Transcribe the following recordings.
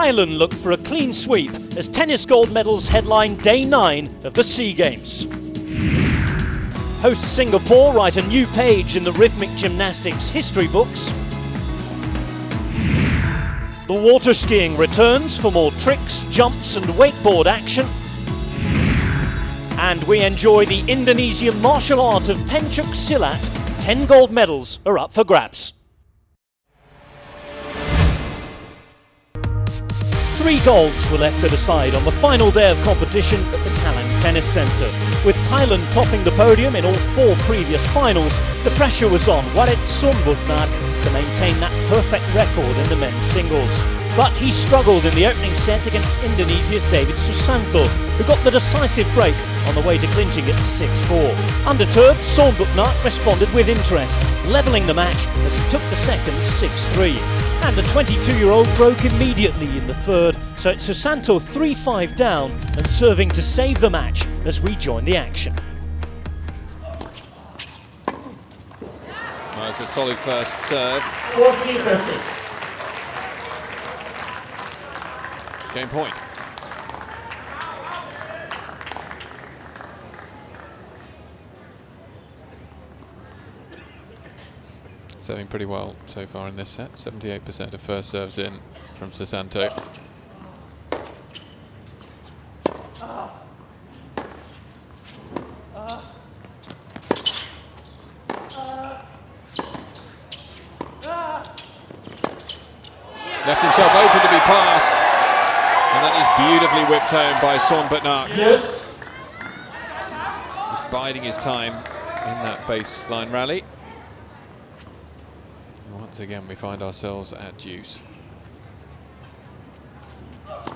Thailand look for a clean sweep as tennis gold medals headline Day 9 of the SEA Games. Hosts Singapore write a new page in the rhythmic gymnastics history books. The water skiing returns for more tricks, jumps and wakeboard action. And we enjoy the Indonesian martial art of Pencak Silat. 10 gold medals are up for grabs. 3 golds were left to decide on the final day of competition at the Kallang Tennis Centre. With Thailand topping the podium in all 4 previous finals, the pressure was on Warit Sonbutnak to maintain that perfect record in the men's singles. But he struggled in the opening set against Indonesia's David Susanto, who got the decisive break on the way to clinching it 6-4. Undeterred, Sonbutnak responded with interest, levelling the match as he took the second 6-3. And the 22-year-old broke immediately in the third, so it's Susanto 3-5 down and serving to save the match as we join the action. Well, it's a solid first serve. 40-30. Game point. Serving pretty well so far in this set. 78% of first serves in from Susanto. Left himself open to be passed, and that is beautifully whipped home by Sonbutnak. Yes. Just biding his time in that baseline rally. Once again, we find ourselves at deuce. Once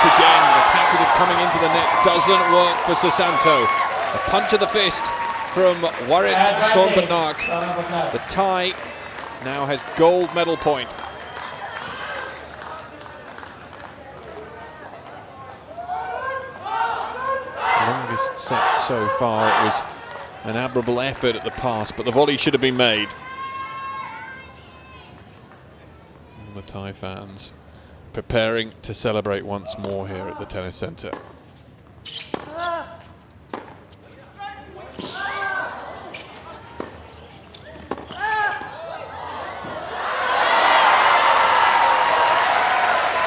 again, the tactic of coming into the net doesn't work for Susanto. A punch of the fist from Warit Sonbutnak. The Thai now has gold medal point. Longest set so far. It was an admirable effort at the pass, but the volley should have been made. And the Thai fans preparing to celebrate once more here at the Tennis Centre.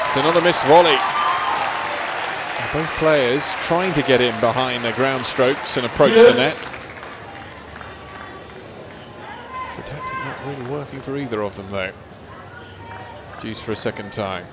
It's another missed volley. Both players trying to get in behind their ground strokes and approach the net. It's a tactic not really working for either of them though. Deuce for a second time.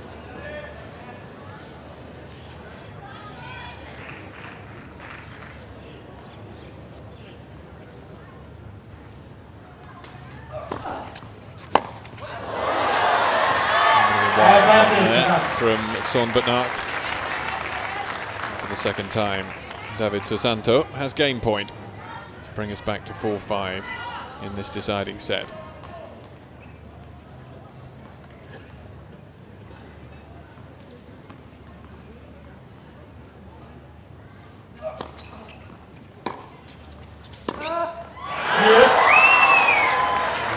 From Sonbutnak. For the second time, David Susanto has game point to bring us back to 4-5 in this deciding set.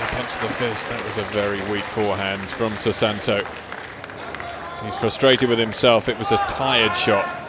Punch to the fist, that was a very weak forehand from Susanto. He's frustrated with himself, it was a tired shot.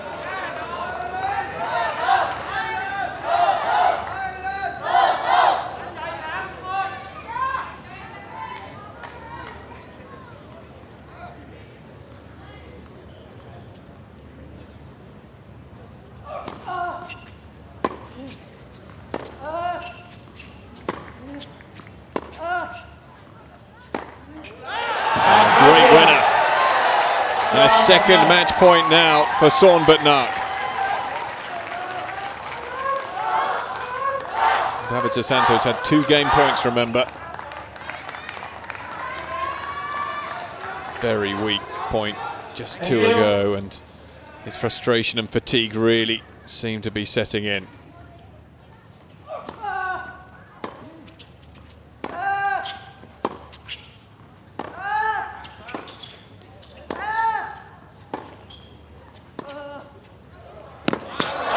Great winner. A second match point now for Sonbutnak. David Susanto's had 2 game points, remember. Very weak point just 2 ago, and his frustration and fatigue really seem to be setting in.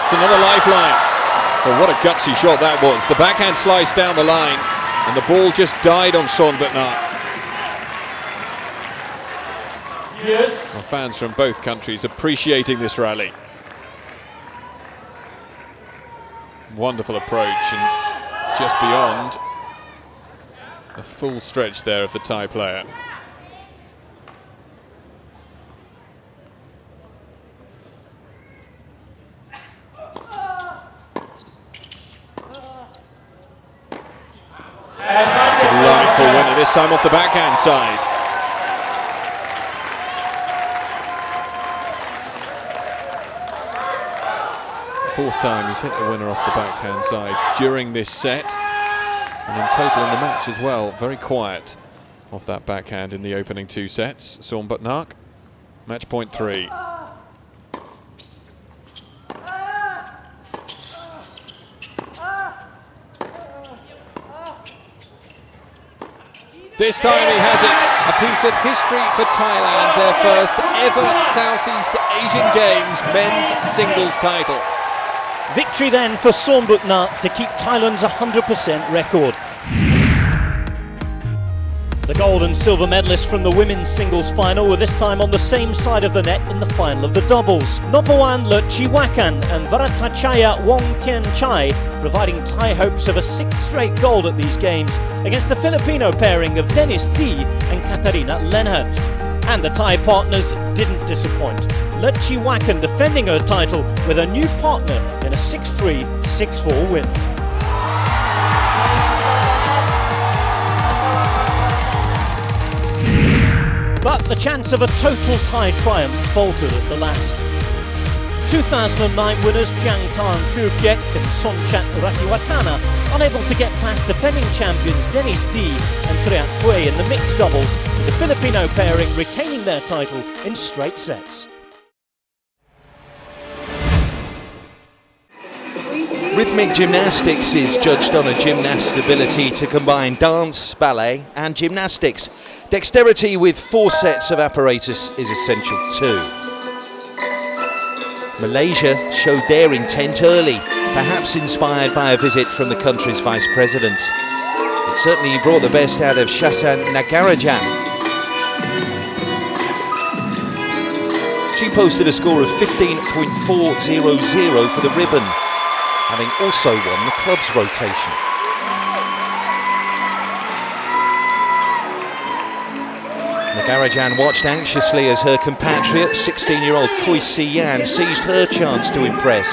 It's another lifeline Well, what a gutsy shot that was. The backhand slice down the line, and the ball just died on Son Butnak. Yes. Well, fans from both countries appreciating this rally. Wonderful approach, and just beyond a full stretch there of the Thai player. Delightful winner, this time off the backhand side. Fourth time he's hit the winner off the backhand side during this set, and in total in the match as well. Very quiet off that backhand in the opening two sets. Son Butnak, match point 3. This time he has it, a piece of history for Thailand, their first ever Southeast Asian Games men's singles title. Victory then for Son Butnak to keep Thailand's 100% record. The gold and silver medalists from the women's singles final were this time on the same side of the net in the final of the doubles. Nopawan Lertchiwakan and Varatachaya Wongtianchai providing Thai hopes of a 6th straight gold at these games against the Filipino pairing of Dennis Dee and Katarina Lenhart. And the Thai partners didn't disappoint. Lertchiwakan defending her title with a new partner in a 6-3, 6-4 win. But the chance of a total Thai triumph faltered at the last. 2009 winners Pyeongtaeon Krukyek and Sonchat Rathiwatana unable to get past defending champions Dennis Dee and Triat Hui in the mixed doubles, with the Filipino pairing retaining their title in straight sets. Rhythmic gymnastics is judged on a gymnast's ability to combine dance, ballet and gymnastics. Dexterity with 4 sets of apparatus is essential too. Malaysia showed their intent early, perhaps inspired by a visit from the country's vice president. It certainly brought the best out of Shashan Nagarajan. She posted a score of 15.400 for the ribbon, having also won the club's rotation. Nagarajan watched anxiously as her compatriot, 16-year-old Khoi Si-yan, seized her chance to impress.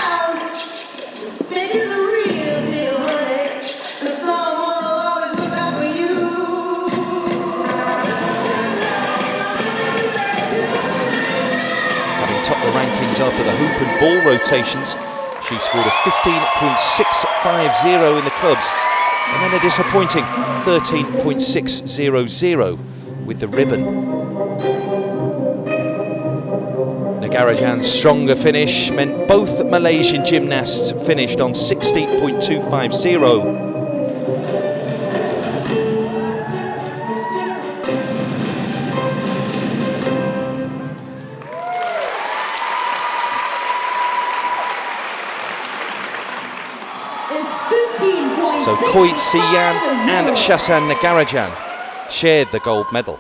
Having topped the rankings after the hoop and ball rotations, she scored a 15.650 in the clubs, and then a disappointing 13.600 with the ribbon. Nagarajan's stronger finish meant both Malaysian gymnasts finished on 60.250. So Khoi Si-yan and Shashan Nagarajan shared the gold medal.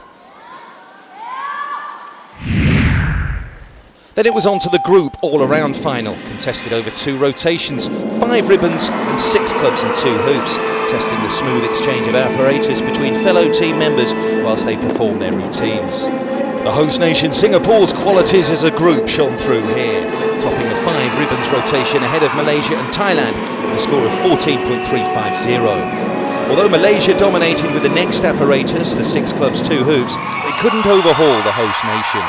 Then it was on to the group all-around final, contested over 2 rotations, 5 ribbons and 6 clubs and 2 hoops, testing the smooth exchange of apparatus between fellow team members whilst they perform their routines. The host nation Singapore's qualities as a group shone through here, topping the 5 ribbons rotation ahead of Malaysia and Thailand with a score of 14.350. Although Malaysia dominated with the next apparatus, the 6 clubs, 2 hoops, they couldn't overhaul the host nation.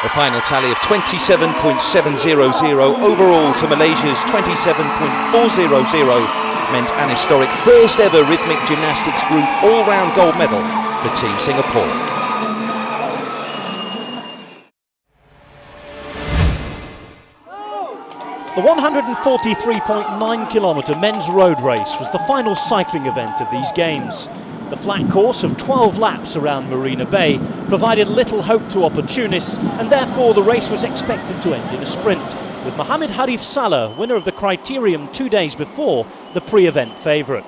A final tally of 27.700 overall to Malaysia's 27.400 meant an historic first ever rhythmic gymnastics group all-round gold medal for Team Singapore. The 143.9-kilometre men's road race was the final cycling event of these games. The flat course of 12 laps around Marina Bay provided little hope to opportunists, and therefore the race was expected to end in a sprint. with Mohamed Harif Salah, winner of the Criterium 2 days before, the pre-event favourite.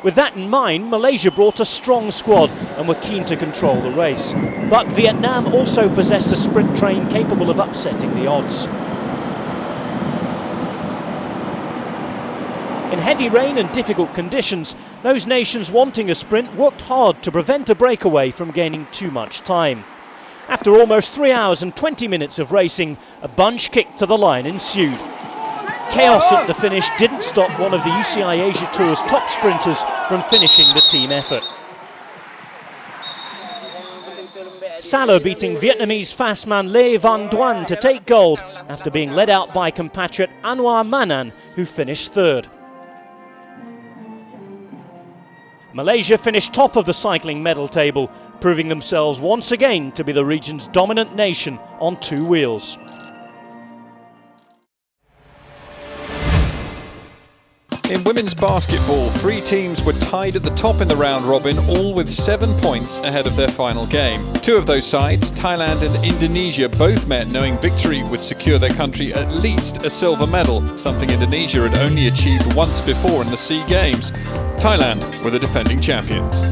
With that in mind, Malaysia brought a strong squad and were keen to control the race. But Vietnam also possessed a sprint train capable of upsetting the odds. In heavy rain and difficult conditions, those nations wanting a sprint worked hard to prevent a breakaway from gaining too much time. After almost 3 hours and 20 minutes of racing, a bunch kick to the line ensued. Chaos at the finish didn't stop one of the UCI Asia Tour's top sprinters from finishing the team effort. Salah beating Vietnamese fast man Le Van Duan to take gold after being led out by compatriot Anwar Manan, who finished third. Malaysia finished top of the cycling medal table, proving themselves once again to be the region's dominant nation on two wheels. In women's basketball, 3 teams were tied at the top in the round robin, all with 7 points ahead of their final game. 2 of those sides, Thailand and Indonesia, both met knowing victory would secure their country at least a silver medal, something Indonesia had only achieved once before in the SEA Games. Thailand were the defending champions.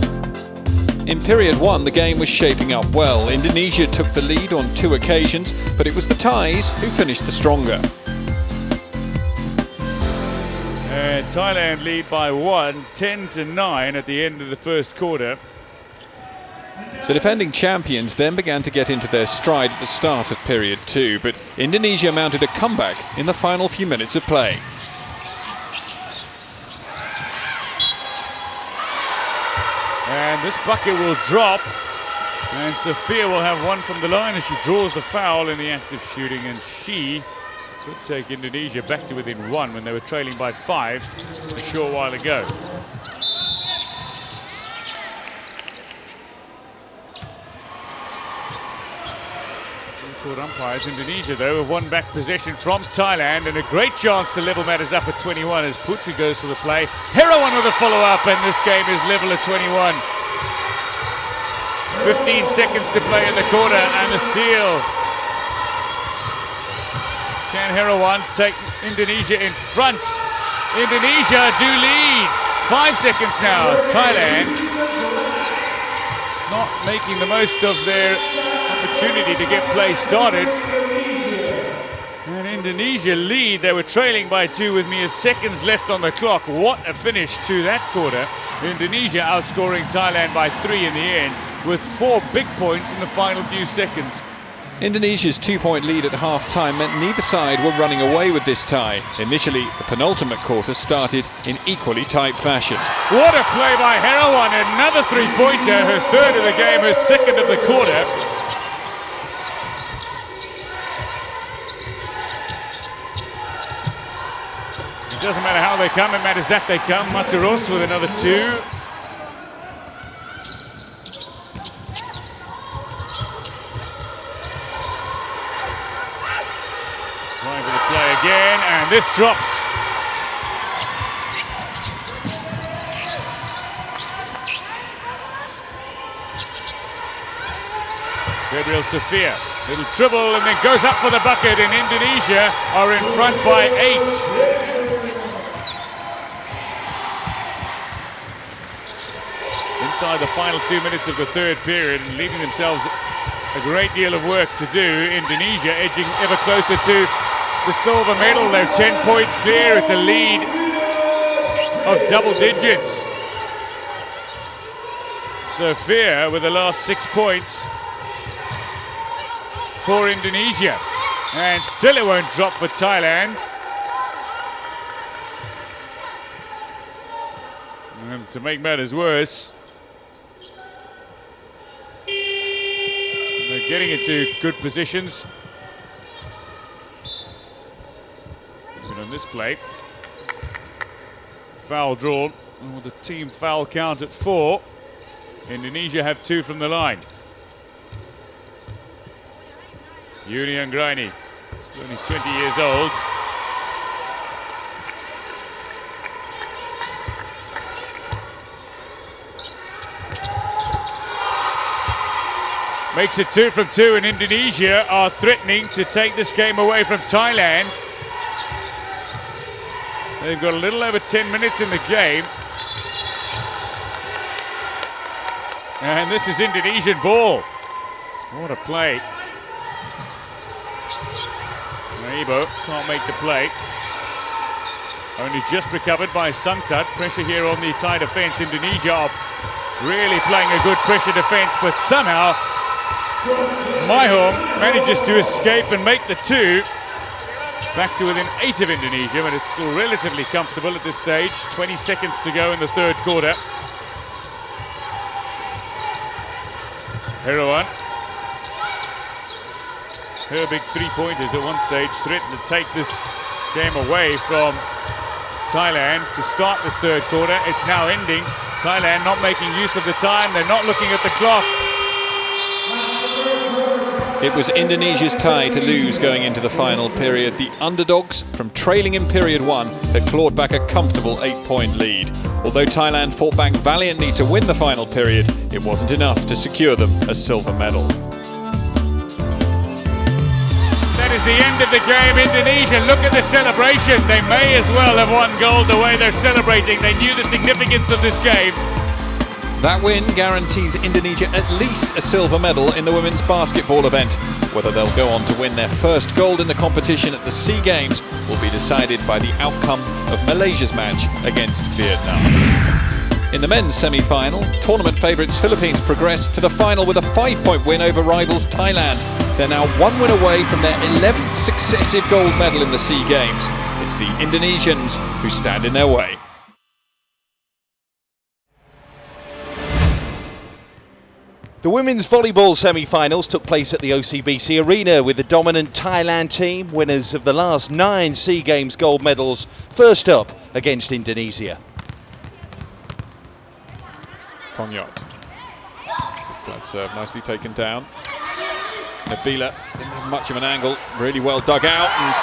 In period 1, the game was shaping up well. Indonesia took the lead on 2 occasions, but it was the Thais who finished the stronger. Thailand lead by 1, 10-9 at the end of the first quarter. The defending champions then began to get into their stride at the start of period 2, but Indonesia mounted a comeback in the final few minutes of play. And this bucket will drop, and Sophia will have one from the line as she draws the foul in the act of shooting, and she could take Indonesia back to within 1 when they were trailing by 5 a short while ago. Court umpires. Indonesia, though, have won back possession from Thailand, and a great chance to level matters up at 21 as Putri goes for the play. Herawan with a follow-up, and this game is level at 21. 15 seconds to play in the quarter, and a steal. Can Herawan take Indonesia in front? Indonesia do lead. 5 seconds now. Thailand not making the most of their opportunity to get play started. And Indonesia lead. They were trailing by 2 with mere seconds left on the clock. What a finish to that quarter. Indonesia outscoring Thailand by 3 in the end, with 4 big points in the final few seconds. Indonesia's 2-point lead at half-time meant neither side were running away with this tie. Initially, the penultimate quarter started in equally tight fashion. What a play by Herawan, another 3-pointer, her third of the game, her second of the quarter. It doesn't matter how they come, it matters that they come. Mataros with another 2. Trying for the play again, and this drops. Gabriel Sophia, little dribble and then goes up for the bucket, and Indonesia are in front by 8. Inside the final 2 minutes of the third period, and leaving themselves a great deal of work to do. Indonesia edging ever closer to the silver medal. They're 10 points clear. It's a lead of double digits. Sophia with the last 6 points for Indonesia. And still it won't drop for Thailand. And to make matters worse, they're getting into good positions. Even on this play. Foul drawn. And with the team foul count at 4, Indonesia have 2 from the line. Yuni Anggraini, still only 20 years old. Makes it 2 from 2, and Indonesia are threatening to take this game away from Thailand. They've got a little over 10 minutes in the game. And this is Indonesian ball. What a play. Ibo can't make the play. Only just recovered by Sangtat. Pressure here on the Thai defence. Indonesia are really playing a good pressure defence, but somehow Maihom manages to escape and make the 2. Back to within 8 of Indonesia, but it's still relatively comfortable at this stage. 20 seconds to go in the third quarter. Herawan. Her big 3-pointers at one stage threatened to take this game away from Thailand to start this third quarter. It's now ending. Thailand not making use of the time. They're not looking at the clock. It was Indonesia's tie to lose going into the final period. The underdogs, from trailing in period 1, had clawed back a comfortable 8-point lead. Although Thailand fought back valiantly to win the final period, it wasn't enough to secure them a silver medal. That is the end of the game. Indonesia, look at the celebration. They may as well have won gold the way they're celebrating. They knew the significance of this game. That win guarantees Indonesia at least a silver medal in the women's basketball event. Whether they'll go on to win their first gold in the competition at the SEA Games will be decided by the outcome of Malaysia's match against Vietnam. In the men's semi-final, tournament favourites Philippines progressed to the final with a 5-point win over rivals Thailand. They're now 1 win away from their 11th successive gold medal in the SEA Games. It's the Indonesians who stand in their way. The women's volleyball semi-finals took place at the OCBC Arena with the dominant Thailand team, winners of the last 9 SEA Games gold medals, first up against Indonesia. Kongyot. Flat serve, nicely taken down. Nabila didn't have much of an angle, really well dug out, and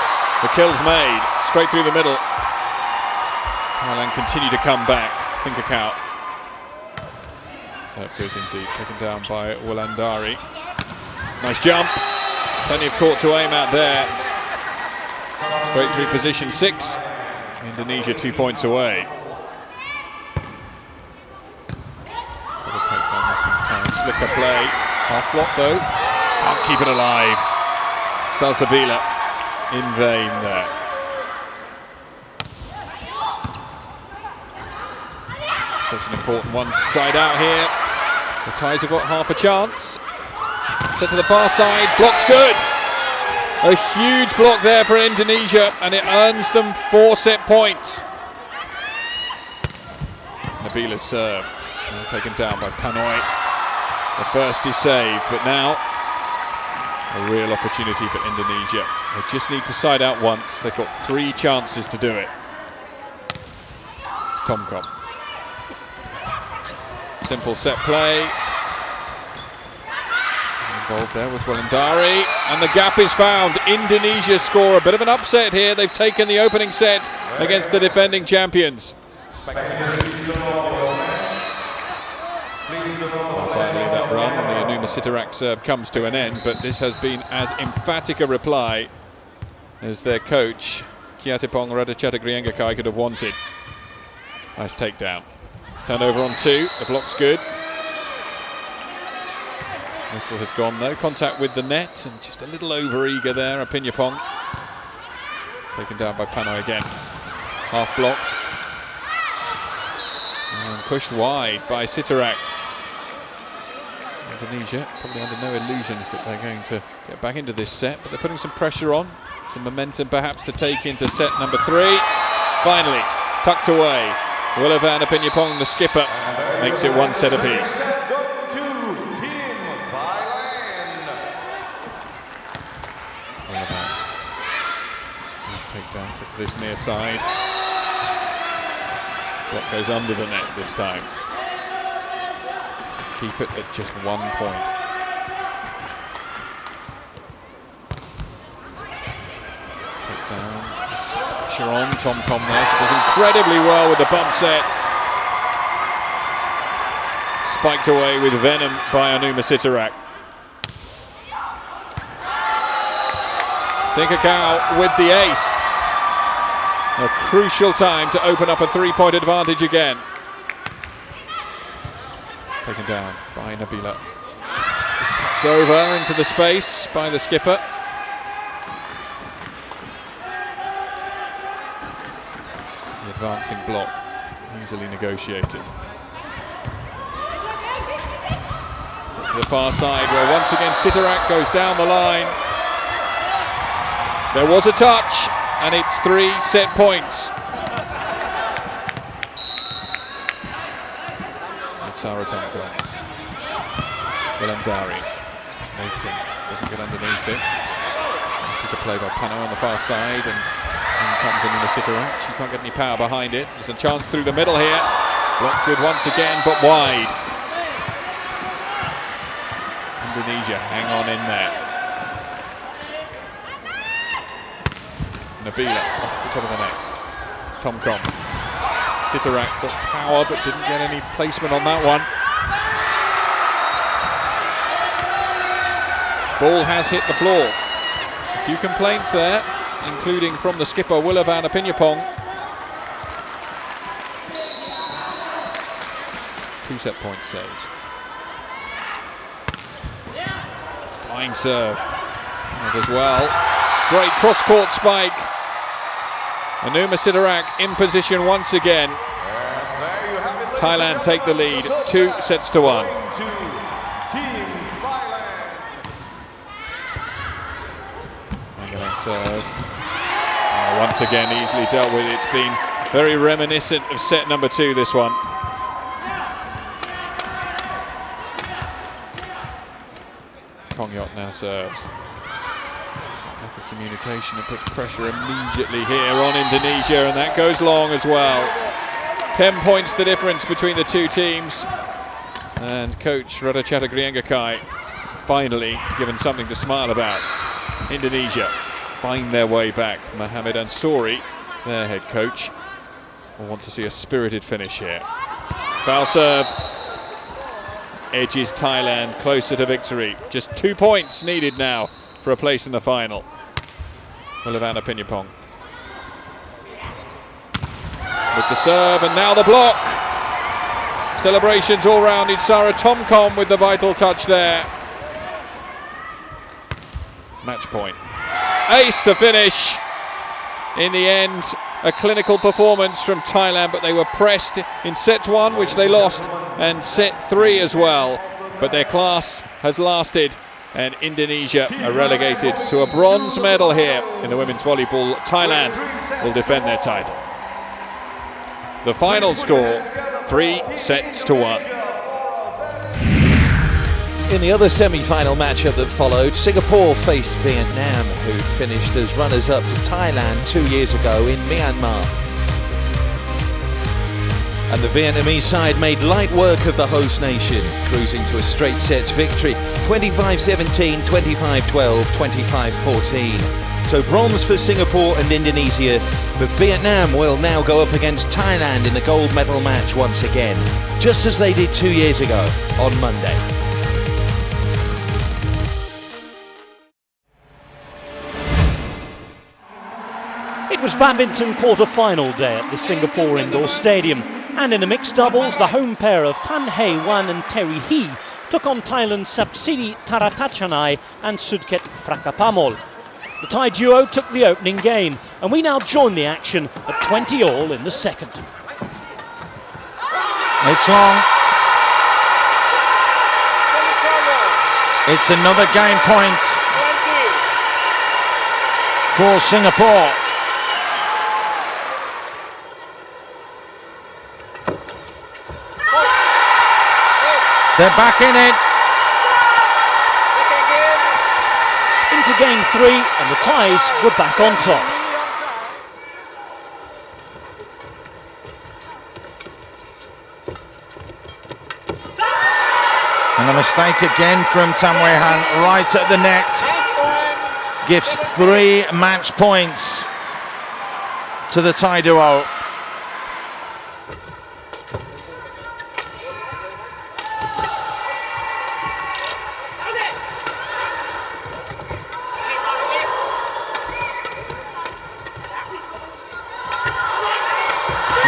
the kill's made straight through the middle. Thailand continue to come back. Thinkakau. Serve good indeed, taken down by Wulandari. Nice jump, plenty of court to aim at there. Breakthrough position 6. Indonesia 2 points away. Slicker play, half block though, can't keep it alive. Salsabila in vain there. Such an important one, side out here. The Thais have got half a chance. Set to the far side, block's good. A huge block there for Indonesia, and it earns them 4 set points. Nabila's serve, taken down by Panoi. The first is saved, but now a real opportunity for Indonesia. They just need to side out once. They've got 3 chances to do it. Tomkom. Simple set play. Involved there was Wulandari, and the gap is found. Indonesia score a bit of an upset here. They've taken the opening set against the defending champions. Finally, that run on the Anuma Sitarak serve comes to an end, but this has been as emphatic a reply as their coach, Kiatepong Radachata-Griengakai, could have wanted. Nice takedown. Turnover on 2, the block's good. Whistle has gone though, contact with the net, and just a little over-eager there, Aphinyapong. Taken down by Panoi again. Half blocked. And pushed wide by Sitarak. Indonesia probably under no illusions that they're going to get back into this set, but they're putting some pressure on, some momentum perhaps to take into set number 3. Finally, tucked away. Wulavan Aphinyapong, the skipper, makes it 1 set apiece. Wulavan. Nice takedown set to this near side. Block goes under the net this time. Keep it at just 1 point. Take down, pressure on Tomkom there. She does incredibly well with the bump set. Spiked away with venom by Anuma Sitarak. Thinkakau with the ace. A crucial time to open up a 3-point advantage again. Taken down by Nabila. Just touched over into the space by the skipper. The advancing block, easily negotiated. To the far side, where once again Sitarak goes down the line. There was a touch, and it's 3 set points. Sarah Tomko. Galandari. Waiting, doesn't get underneath it. It's a play by Pano on the far side, and in comes Amina Sitarak. She can't get any power behind it. There's a chance through the middle here. Blocked good once again, but wide. Indonesia hang on in there. Nabila off the top of the net. Tomkom. Sitarak got power but didn't get any placement on that one. Ball has hit the floor. A few complaints there, including from the skipper Willa van Apinjapong. 2 set points saved. Flying serve. And as well. Great cross-court spike. Anuma Sitarak in position once again. Thailand take the lead, 2 sets to 1. Mangalang serve. Once again easily dealt with. It's been very reminiscent of set number 2, this one. Kongyot now serves. Lack of communication, it puts pressure immediately here on Indonesia, and that goes long as well. 10 points the difference between the 2 teams, and coach Radachata Griangakai finally given something to smile about. Indonesia find their way back. Mohamed Ansori, their head coach, will want to see a spirited finish here. Foul serve edges Thailand closer to victory. Just 2 points needed now for a place in the final. Willa van Apinjapong with the serve, and now the block. Celebrations all round. It's Sarah Tomkom with the vital touch there. Match point. Ace to finish. In the end, a clinical performance from Thailand, but they were pressed in set 1, which they lost, and set 3 as well. But their class has lasted, and Indonesia are relegated to a bronze medal here in the women's volleyball. Thailand will defend their title. The final score, 3 sets to 1. In the other semi-final matchup that followed, Singapore faced Vietnam, who finished as runners-up to Thailand 2 years ago in Myanmar. And the Vietnamese side made light work of the host nation, cruising to a straight sets victory, 25-17, 25-12, 25-14. So bronze for Singapore and Indonesia, but Vietnam will now go up against Thailand in the gold medal match once again, just as they did 2 years ago on Monday. It was badminton quarter-final day at the Singapore Indoor Stadium, and in the mixed doubles, the home pair of Tan Hae Wan and Terry Hee took on Thailand's Sapsiri Taratachanai and Sudket Prakapamol. The Thai duo took the opening game, and we now join the action at 20-all in the second. It's long. It's another game point for Singapore. They're back in it. Into game 3, and the Thais were back on top. And a mistake again from Tam Wei Han right at the net. Gives 3 match points to the Thai duo.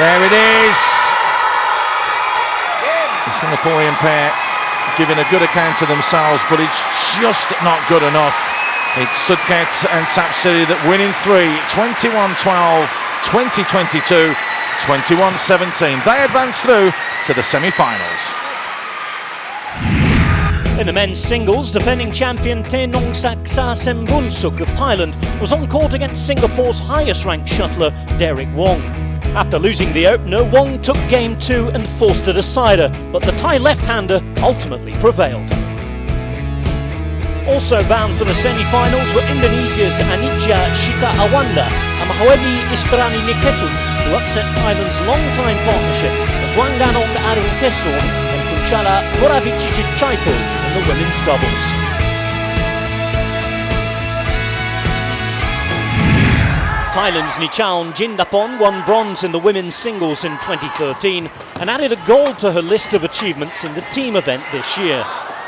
There it is. The Singaporean pair giving a good account of themselves, but it's just not good enough. It's Sudket and Sapsiri that win in 3, 21-12, 20-22, 21-17. They advance through to the semi-finals. In the men's singles, defending champion Thainongsak Sassembunsuk of Thailand was on court against Singapore's highest-ranked shuttler Derek Wong. After losing the opener, Wong took game 2 and forced a decider, but the Thai left-hander ultimately prevailed. Also bound for the semi-finals were Indonesia's Anija Shika Awanda and Mahaweli Istrani Niketut, who upset Thailand's long-time partnership of Wangganong Arunkesorn and Kunchala Puravichichaipo in the women's doubles. Thailand's Nichaon Jindapon won bronze in the women's singles in 2013 and added a gold to her list of achievements in the team event this year.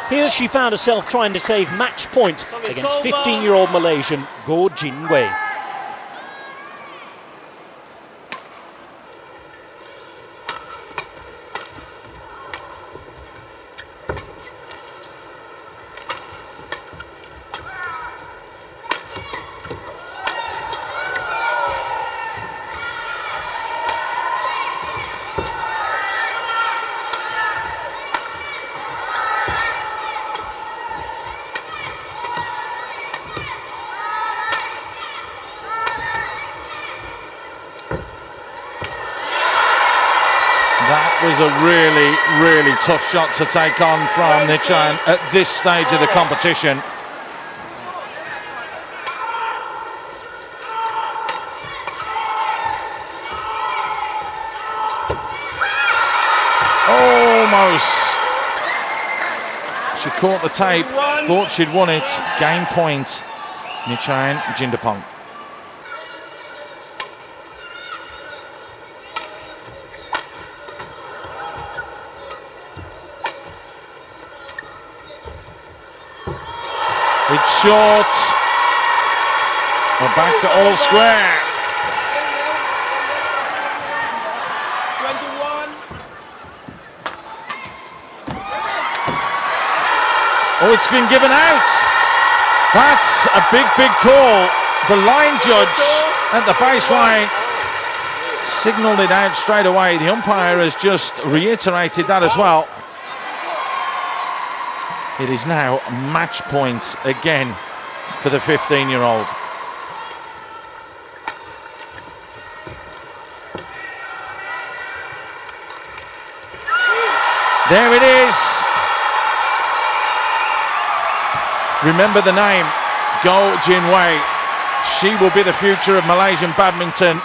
Here she found herself trying to save match point against 15-year-old Malaysian Goh Jin Wei. That was a really tough shot to take on from Nichaon at this stage of the competition. Almost. She caught the tape, thought she'd won it. Game point, Nichaon Jindapong. It's short. We're back to all square. 21. Oh, it's been given out. That's a big call. The line judge at the baseline signalled it out straight away. The umpire has just reiterated that as well. It is now match point again for the 15-year-old. There it is. Remember the name, Goh Jin Wei. She will be the future of Malaysian badminton.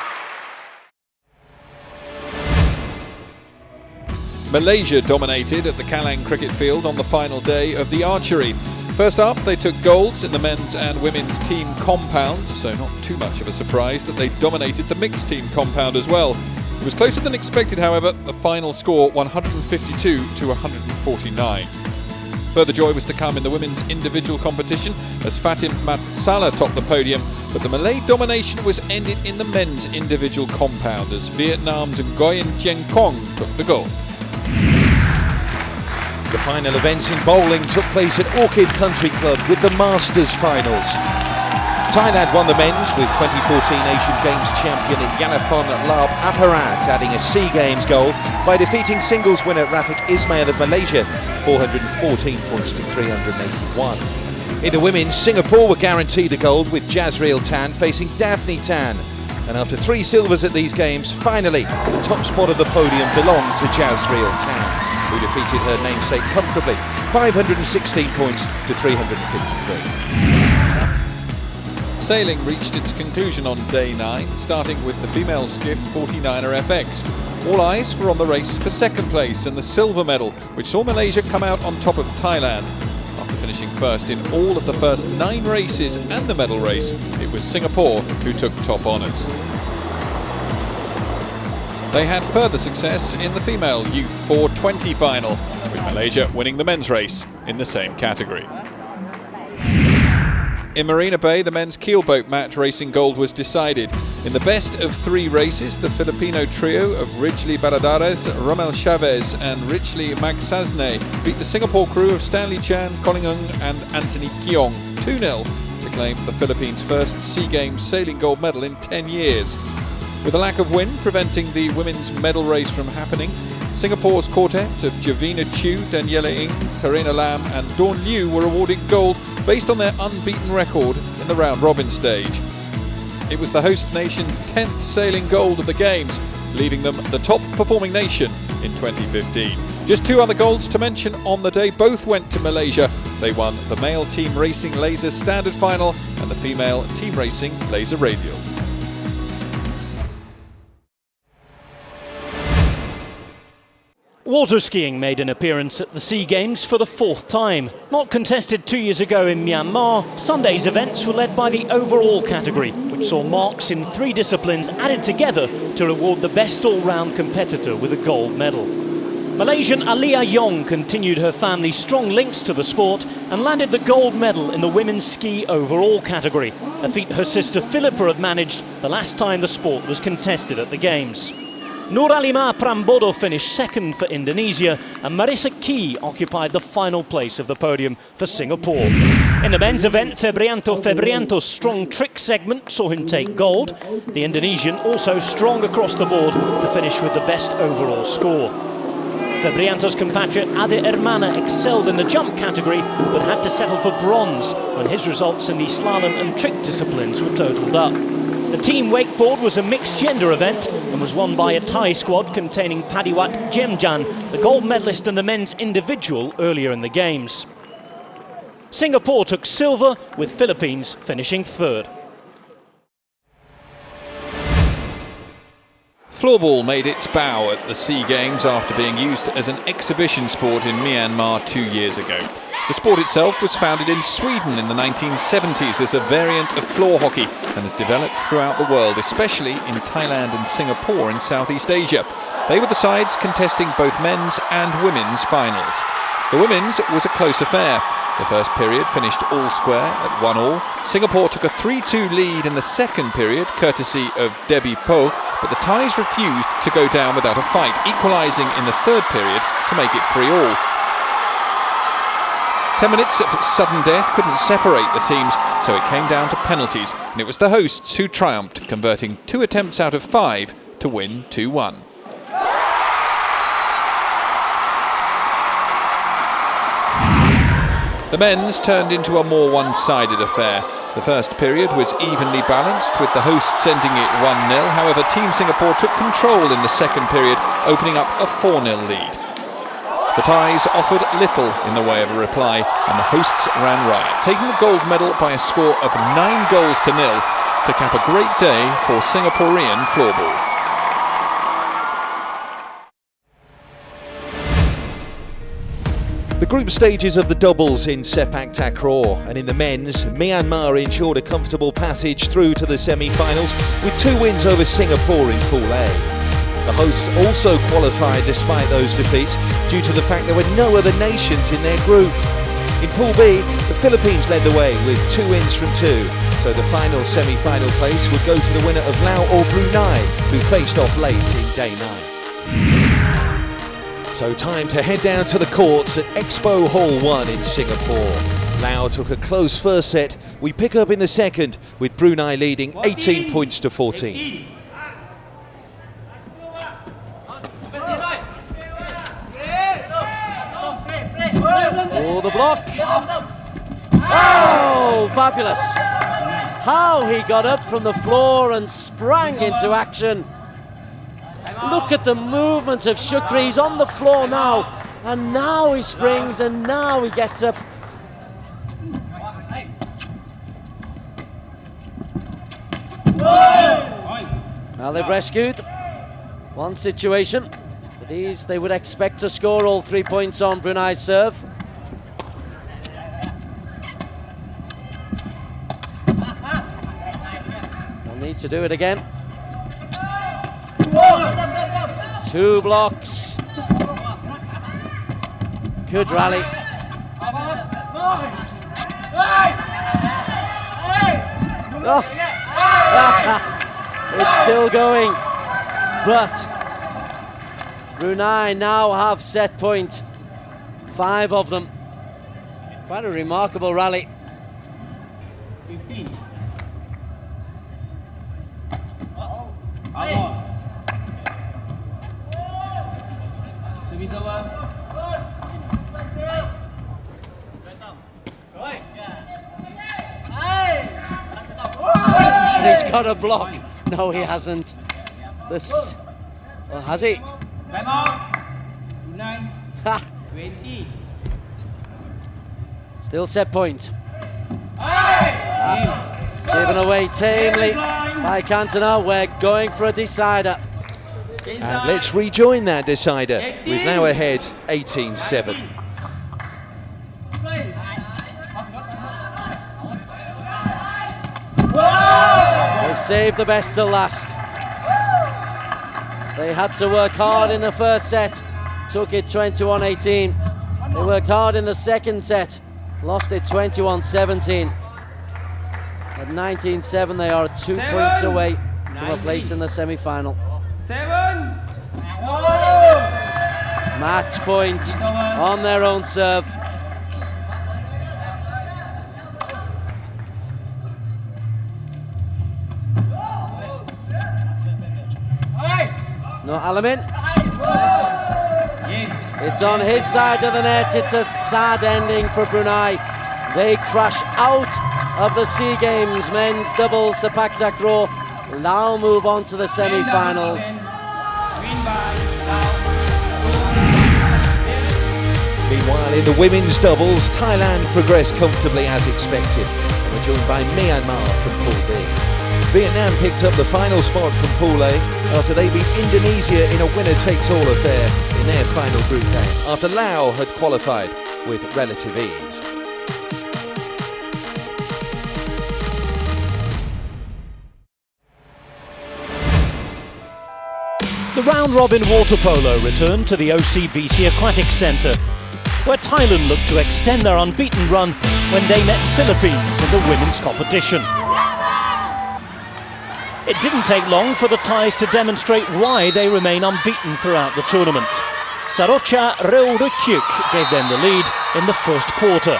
Malaysia dominated at the Kallang cricket field on the final day of the archery. First up, they took golds in the men's and women's team compound, so not too much of a surprise that they dominated the mixed team compound as well. It was closer than expected, however, the final score 152 to 149. Further joy was to come in the women's individual competition as Fatim Matsala topped the podium, but the Malay domination was ended in the men's individual compound as Vietnam's Nguyen Chien Kong took the gold. The final events in bowling took place at Orchid Country Club with the Masters finals. Thailand won the men's with 2014 Asian Games champion Yanathon Lab Aparat adding a SEA Games goal by defeating singles winner Rafiq Ismail of Malaysia 414 points to 381. In the women's, Singapore were guaranteed the gold with Jazreel Tan facing Daphne Tan. And after 3 silvers at these games, finally the top spot of the podium belonged to Jazreel Tan, who defeated her namesake comfortably, 516 points to 353. Sailing reached its conclusion on day 9, starting with the female skiff 49er FX. All eyes were on the race for second place and the silver medal, which saw Malaysia come out on top of Thailand. After finishing first in all of the first 9 races and the medal race, it was Singapore who took top honours. They had further success in the female Youth 420 final, with Malaysia winning the men's race in the same category. In Marina Bay, the men's keelboat match racing gold was decided. In the best of 3 races, the Filipino trio of Ridgely Baladares, Romel Chavez and Richley Magsaysay beat the Singapore crew of Stanley Chan, Colin Ng and Anthony Keong 2-0 to claim the Philippines' first SEA Games sailing gold medal in 10 years. With a lack of wind preventing the women's medal race from happening, Singapore's quartet of Javina Chu, Daniela Ng, Karina Lam and Dawn Liu were awarded gold based on their unbeaten record in the round-robin stage. It was the host nation's 10th sailing gold of the Games, leaving them the top-performing nation in 2015. Just 2 other golds to mention on the day. Both went to Malaysia. They won the male team racing laser standard final and the female team racing laser radial. Water skiing made an appearance at the SEA Games for the 4th time. Not contested 2 years ago in Myanmar, Sunday's events were led by the overall category, which saw marks in 3 disciplines added together to reward the best all-round competitor with a gold medal. Malaysian Alia Yong continued her family's strong links to the sport and landed the gold medal in the women's ski overall category, a feat her sister Philippa had managed the last time the sport was contested at the Games. Nuralimar Prambodo finished 2nd for Indonesia and Marissa Key occupied the final place of the podium for Singapore. In the men's event, Febrianto's strong trick segment saw him take gold. The Indonesian also strong across the board to finish with the best overall score. Febrianto's compatriot Ade Hermana excelled in the jump category but had to settle for bronze when his results in the slalom and trick disciplines were totalled up. The team wakeboard was a mixed-gender event and was won by a Thai squad containing Padiwat Jemjan, the gold medalist in the men's individual earlier in the Games. Singapore took silver, with Philippines finishing 3rd. Floorball made its bow at the SEA Games after being used as an exhibition sport in Myanmar 2 years ago. The sport itself was founded in Sweden in the 1970s as a variant of floor hockey and has developed throughout the world, especially in Thailand and Singapore in Southeast Asia. They were the sides contesting both men's and women's finals. The women's was a close affair. The first period finished all square at 1-1. Singapore took a 3-2 lead in the second period, courtesy of Debbie Poh, but the Thais refused to go down without a fight, equalising in the third period to make it 3-3. 10 minutes of sudden death couldn't separate the teams, so it came down to penalties, and it was the hosts who triumphed, converting 2 attempts out of 5 to win 2-1. The men's turned into a more one-sided affair. The first period was evenly balanced, with the hosts ending it 1-0. However, Team Singapore took control in the second period, opening up a 4-0 lead. The Thais offered little in the way of a reply, and the hosts ran riot, taking the gold medal by a score of 9-0 to cap a great day for Singaporean floorball. The group stages of the doubles in Sepak Takraw, and in the men's, Myanmar ensured a comfortable passage through to the semi-finals with 2 wins over Singapore in Pool A. The hosts also qualified despite those defeats due to the fact there were no other nations in their group. In Pool B, the Philippines led the way with 2 wins from 2, so the final semi-final place would go to the winner of Laos or Brunei, who faced off late in day 9. So time to head down to the courts at Expo Hall 1 in Singapore. Laos took a close first set. We pick up in the second with Brunei leading 18 points to 14. Oh, the block. Oh, fabulous. How he got up from the floor and sprang into action. Look at the movement of Shukri. He's on the floor now. And now he springs and now he gets up. Well, they've rescued one situation. For these, they would expect to score all 3 points on Brunei's serve. They'll need to do it again. 2 blocks. Good rally. Oh. It's still going, but Brunei now have set point. 5 of them. Quite a remarkable rally. 15. Service over. He's got a block. No, he hasn't. This, well, has he? Time out. 9. Ha! 20. Still set point. Given away tamely by Cantona. We're going for a decider. And let's rejoin that decider. We're now ahead 18-7. They've saved the best till last. They had to work hard in the first set, took it 21-18. They worked hard in the second set, lost it 21-17. At 19-7, they are 2 points away from a place in the semi-final. 7. Match point on their own serve. No Alamin. It's on his side of the net. It's a sad ending for Brunei. They crash out of the SEA Games men's doubles sepak takraw. Now move on to the semi-finals. Meanwhile, in the women's doubles, Thailand progressed comfortably as expected. They were joined by Myanmar from Pool B. Vietnam picked up the final spot from Pool A after they beat Indonesia in a winner-takes-all affair in their final group game, after Laos had qualified with relative ease. The round-robin water polo returned to the OCBC Aquatic Centre, where Thailand looked to extend their unbeaten run when they met Philippines in the women's competition. It didn't take long for the Thais to demonstrate why they remain unbeaten throughout the tournament. Sarocha Reurukyuk gave them the lead in the first quarter.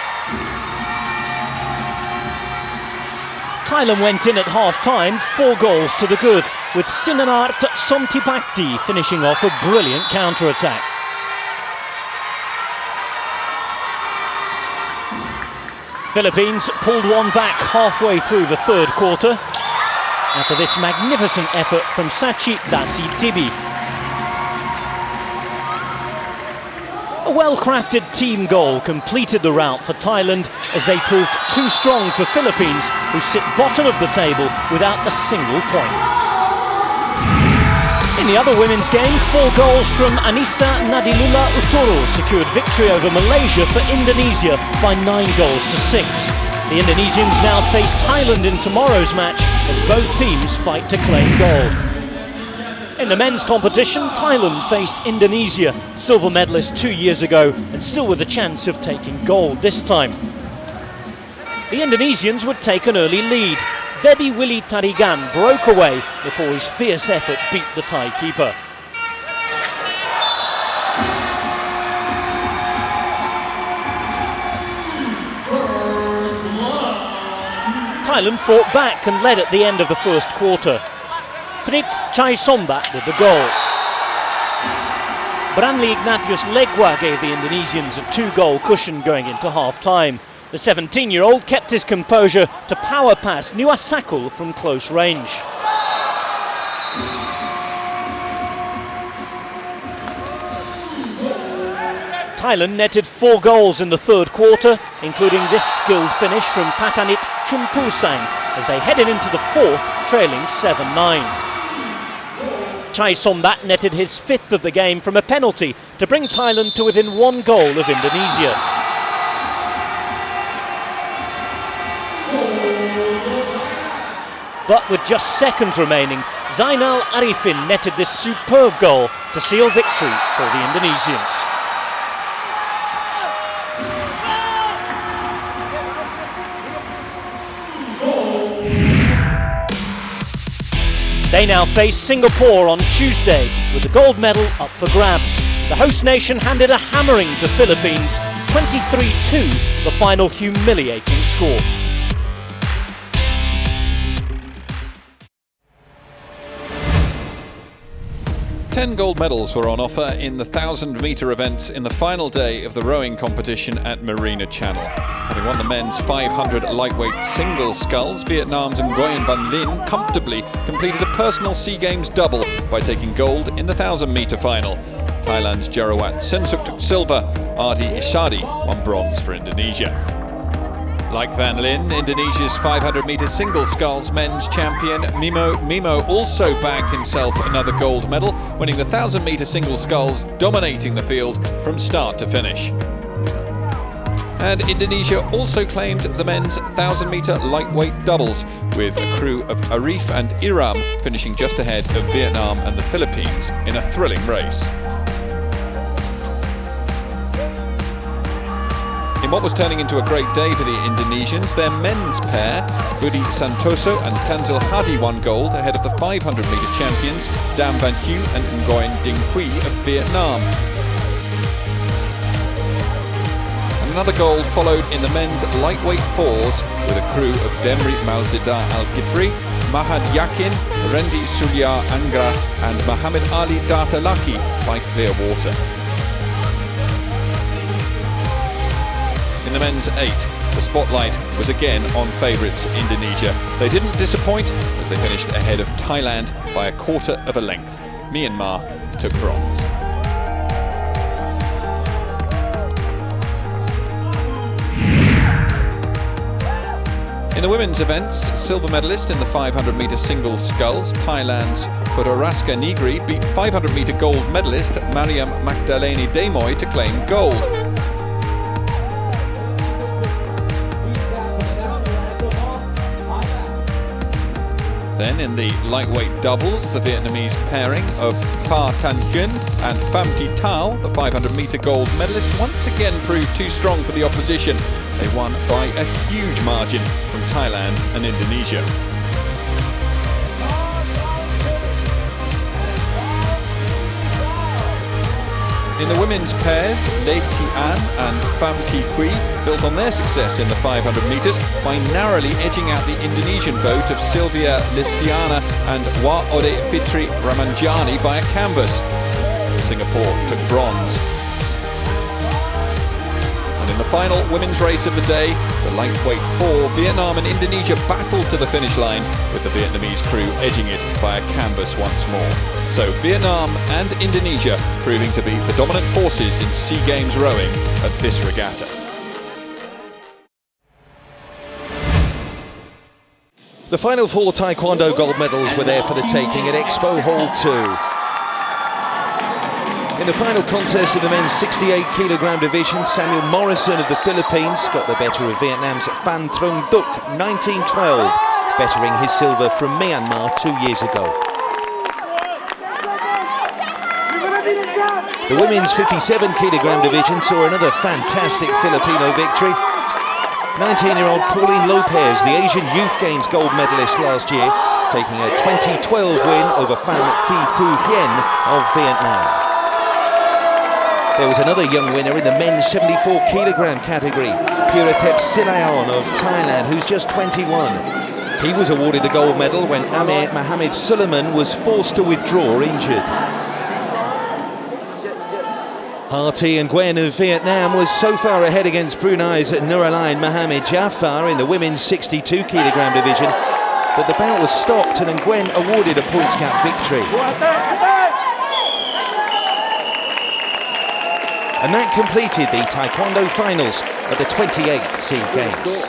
Thailand went in at half-time 4 goals to the good, with Sinanart Somtipakdi finishing off a brilliant counter-attack. Philippines pulled one back halfway through the third quarter after this magnificent effort from Sachi Dasi Tibi. A well-crafted team goal completed the rout for Thailand as they proved too strong for Philippines, who sit bottom of the table without a single point. In the other women's game, 4 goals from Anissa Nadilula Utoro secured victory over Malaysia for Indonesia by 9 goals to 6. The Indonesians now face Thailand in tomorrow's match as both teams fight to claim gold. In the men's competition, Thailand faced Indonesia, silver medalists 2 years ago, and still with a chance of taking gold this time. The Indonesians would take an early lead. Baby Willy Tarigan broke away before his fierce effort beat the Thai keeper. Thailand fought back and led at the end of the first quarter. Prit Chaisombat with the goal. Branly Ignatius Legua gave the Indonesians a 2-goal cushion going into half-time. The 17-year-old kept his composure to power pass Nuasakul from close range. Thailand netted 4 goals in the third quarter, including this skilled finish from Patanit Chumpusang as they headed into the fourth, trailing 7-9. Chaisombat netted his 5th of the game from a penalty to bring Thailand to within 1 goal of Indonesia. But with just seconds remaining, Zainal Arifin netted this superb goal to seal victory for the Indonesians. They They now face Singapore on Tuesday, with the gold medal up for grabs. The host nation handed a hammering to Philippines, 23-2, the final humiliating score. Ten gold medals were on offer in the 1,000-metre events in the final day of the rowing competition at Marina Channel. Having won the men's 500 lightweight single sculls, Vietnam's Nguyen Van Linh comfortably completed a personal SEA Games double by taking gold in the 1,000-metre final. Thailand's Jerawat Sensuk took silver, Adi Ishadi won bronze for Indonesia. Like Van Linh, Indonesia's 500-metre single sculls men's champion Mimo also bagged himself another gold medal, winning the 1,000-metre single sculls, dominating the field from start to finish. And Indonesia also claimed the men's 1,000-metre lightweight doubles, with a crew of Arif and Iram finishing just ahead of Vietnam and the Philippines in a thrilling race. In what was turning into a great day for the Indonesians, their men's pair, Budi Santoso and Tanzil Hadi, won gold ahead of the 500-metre champions Dam Van Hue and Nguyen Dinh Huy of Vietnam. And another gold followed in the men's lightweight fours with a crew of Demri Malzida Al-Kifri, Mahad Yakin, Rendi Surya Angra and Muhammad Ali Datalaki by Clearwater. In the men's 8, the spotlight was again on favourites Indonesia. They didn't disappoint as they finished ahead of Thailand by a quarter of a length. Myanmar took bronze. In the women's events, silver medalist in the 500-metre single sculls, Thailand's Putaraska Nigri beat 500-metre gold medalist Mariam Magdaleni Demoy to claim gold. Then in the lightweight doubles, the Vietnamese pairing of Ta Thanh Nguyen and Pham Thi Thao, the 500-metre gold medalist, once again proved too strong for the opposition. They won by a huge margin from Thailand and Indonesia. In the women's pairs, Lê Thị An and Pham Thi Huy built on their success in the 500 metres by narrowly edging out the Indonesian boat of Sylvia Listiana and Wa Ode Fitri Ramanjani by a canvas. Singapore took bronze. And in the final women's race of the day, the lightweight four, Vietnam and Indonesia battled to the finish line, with the Vietnamese crew edging it by a canvas once more. So Vietnam and Indonesia proving to be the dominant forces in SEA Games rowing at this regatta. The final four Taekwondo gold medals were there for the taking at Expo Hall 2. In the final contest of the men's 68kg division, Samuel Morrison of the Philippines got the better of Vietnam's Phan Trung Duc 19-12, bettering his silver from Myanmar 2 years ago. The women's 57kg division saw another fantastic Filipino victory. 19-year-old Pauline Lopez, the Asian Youth Games gold medalist last year, taking a 2012 win over Pham Thi Thu Hien of Vietnam. There was another young winner in the men's 74kg category, Puratep Silayon of Thailand, who's just 21. He was awarded the gold medal when Amir Mohamed Suleiman was forced to withdraw injured. Harty Nguyen of Vietnam was so far ahead against Brunei's Nurulain Mohamed Jaafar in the women's 62kg division that the bout was stopped and Nguyen awarded a points gap victory. And that completed the Taekwondo finals at the 28th SEA Games.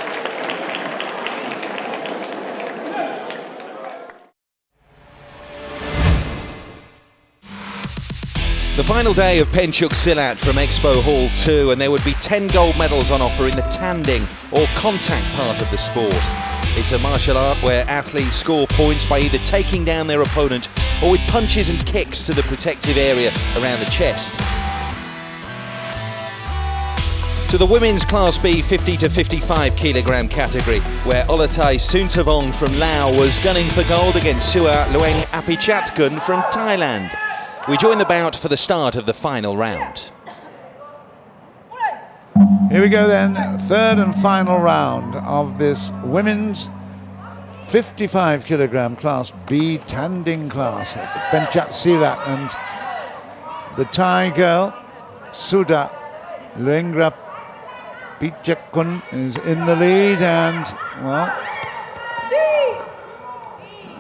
The final day of Penchuk Silat from Expo Hall 2, and there would be 10 gold medals on offer in the tanding or contact part of the sport. It's a martial art where athletes score points by either taking down their opponent or with punches and kicks to the protective area around the chest. To the women's Class B 50 to 55 kilogram category, where Olatai Suntavong from Laos was gunning for gold against Sua Lueng Apichatgun from Thailand. We join the bout for the start of the final round. Here we go then, third and final round of this women's 55 kilogram Class B Tanding class. Penchat and the Thai girl, Suda Luengrap Pichakun is in the lead, and, well,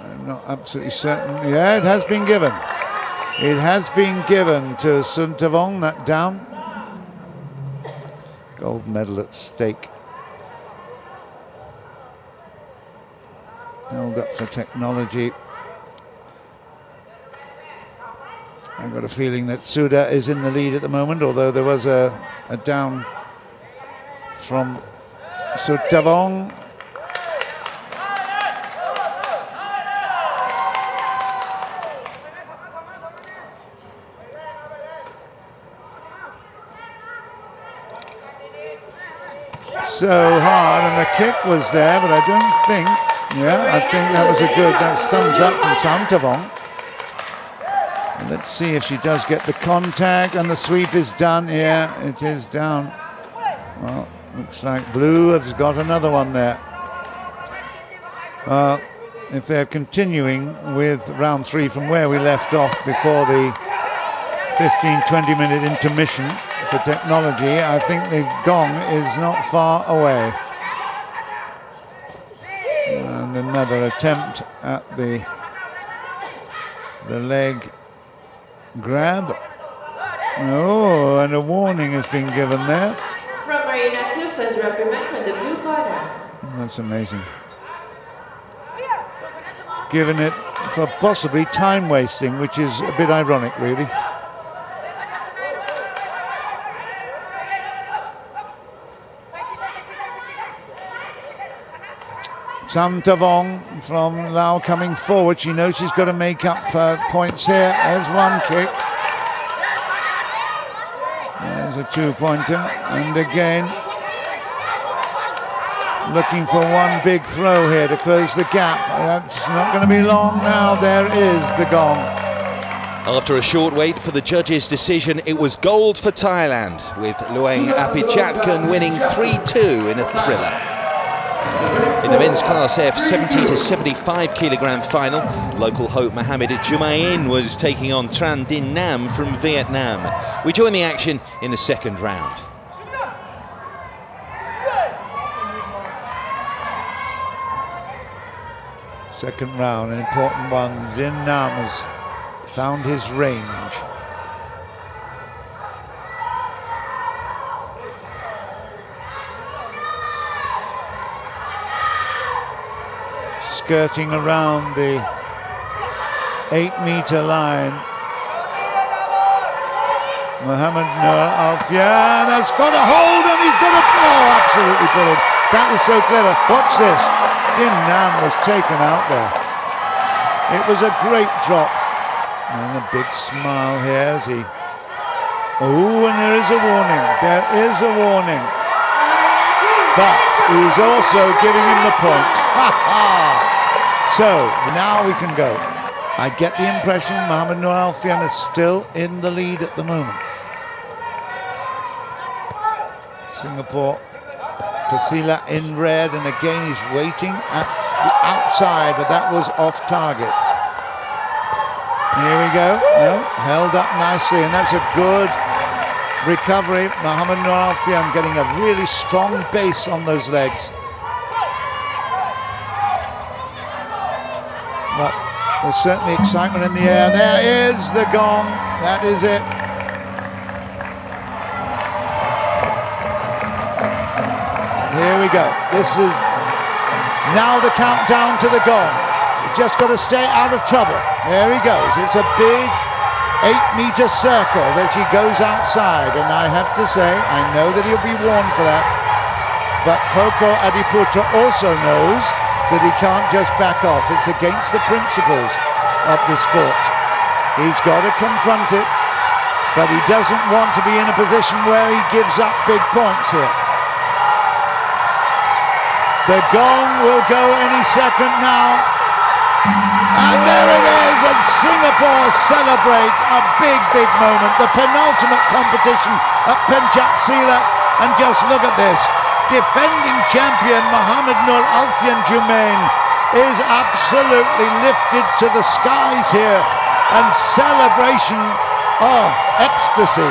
I'm not absolutely certain. Yeah, it has been given. It has been given to Suntavong, that down. Gold medal at stake. Held up for technology. I've got a feeling that Suda is in the lead at the moment, although there was a down from Suntavong. So hard, and the kick was there, but I don't think, I think that was a good, that's thumbs up from Suntavong. Let's see if she does get the contact, and the sweep is done here. It is down. Well, looks like Blue has got another one there. If they're continuing with round 3 from where we left off before the 15-20 minute intermission for technology, I think the gong is not far away. And another attempt at the leg grab. Oh, and a warning has been given there. From Marina 2, first reprimand from the blue corner. That's amazing. Given it for possibly time wasting, which is a bit ironic, really. Suntavong from Laos coming forward. She knows she's got to make up points here. There's one kick. There's a 2-pointer. And again, looking for one big throw here to close the gap. That's not going to be long now. There is the gong. After a short wait for the judges' decision, it was gold for Thailand, with Lueng Apichatgun winning 3-2 in a thriller. In the men's Class F 70 to 75 kilogram final, local hope Mohamed Jumain was taking on Tran Din Nam from Vietnam. We join the action in the second round. Second round, an important one. Din Nam has found his range. Skirting around the 8-meter line. Mohamed Nur Alfian has got a hold, and he's got a... Oh, absolutely brilliant. That was so clever. Watch this. Din Nam was taken out there. It was a great drop. And a big smile here as he... Oh, and there is a warning. There is a warning. But he's also giving him the point. Ha ha! So now we can go. I get the impression Mohamed Nur Alfian is still in the lead at the moment. Singapore, Pasila in red, and again he's waiting at the outside, but that was off target. Here we go. No, held up nicely, and that's a good recovery. Mohamed Nur Alfian getting a really strong base on those legs. But there's certainly excitement in the air. There is the gong. That is it. Here we go. This is now the countdown to the gong. He's just got to stay out of trouble. There he goes. It's a big 8-meter circle that he goes outside, and I have to say, I know that he'll be warned for that, but Koko Adiputra also knows that he can't just back off. It's against the principles of the sport. He's got to confront it. but he doesn't want to be in a position where he gives up big points here. The gong will go any second now. And there it is, and Singapore celebrate a big moment. The penultimate competition at Pencak Silat, and just look at this. Defending champion Mohammed Nur Alfian Jumain is absolutely lifted to the skies here, and celebration, ecstasy.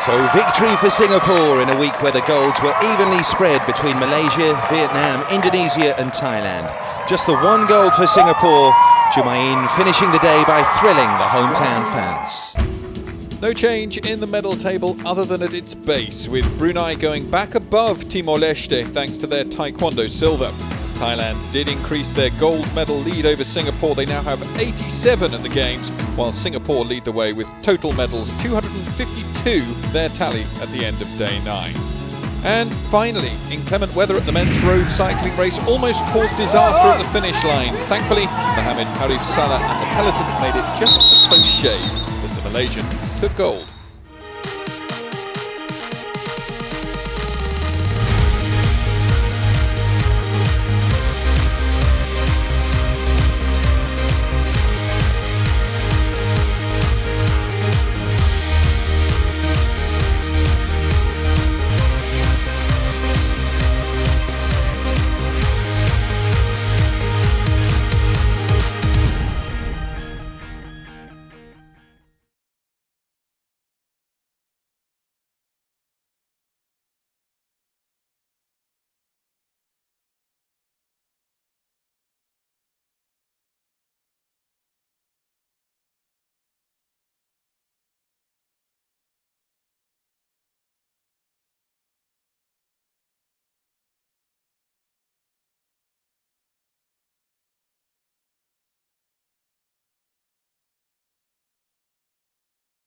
So victory for Singapore in a week where the golds were evenly spread between Malaysia, Vietnam, Indonesia and Thailand. Just the one gold for Singapore, Jumain finishing the day by thrilling the hometown fans. No change in the medal table other than at its base, with Brunei going back above Timor-Leste thanks to their Taekwondo silver. Thailand did increase their gold medal lead over Singapore. They now have 87 at the Games, while Singapore lead the way with total medals 252, their tally at the end of day 9. And finally, inclement weather at the men's road cycling race almost caused disaster at the finish line. Thankfully, Mohammed Arif Salah and the peloton made it just a close shave as the Malaysian took gold.